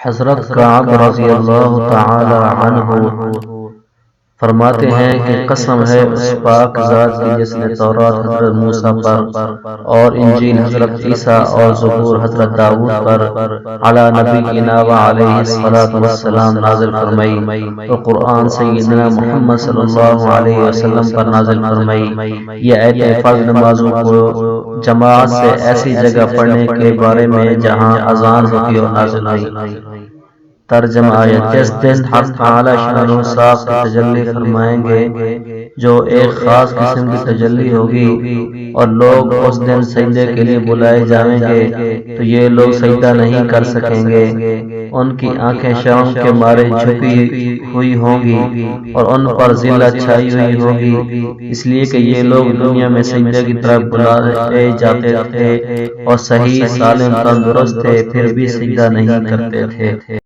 حضرت کعب رضی اللہ تعالی عنہ فرماتے ہیں کہ قسم ہے اس پاک ذات کی جس نے تورات حضرت موسیٰ پر اور انجیل حضرت عیسیٰ اور زبور حضرت داؤد پر علی نبینا و علیہ الصلوۃ والسلام نازل فرمائی اور قرآن سیدنا محمد صلی اللہ علیہ وسلم پر نازل فرمائی۔ یہ آیت فرض نمازوں کو جماعت سے ایسی جگہ پڑھنے کے بارے میں جہاں اذان ہوتی اور نازل ہوئی۔ ترجمہ آیت: جس دن حق تعالی شانہ صاحب کی تجلی فرمائیں گے جو ایک خاص قسم کی تجلی ہوگی اور لوگ اس دن سجدے کے لیے بلائے جائیں گے تو یہ لوگ سجدہ نہیں کر سکیں گے۔ ان کی آنکھیں شرم کے مارے جھکی ہوئی ہوں گی اور ان پر ذلت چھائی ہوئی ہوگی، اس لیے کہ یہ لوگ دنیا میں سجدے کی طرف بلائے جاتے تھے اور صحیح سالم تندرست تھے پھر بھی سجدہ نہیں کرتے تھے۔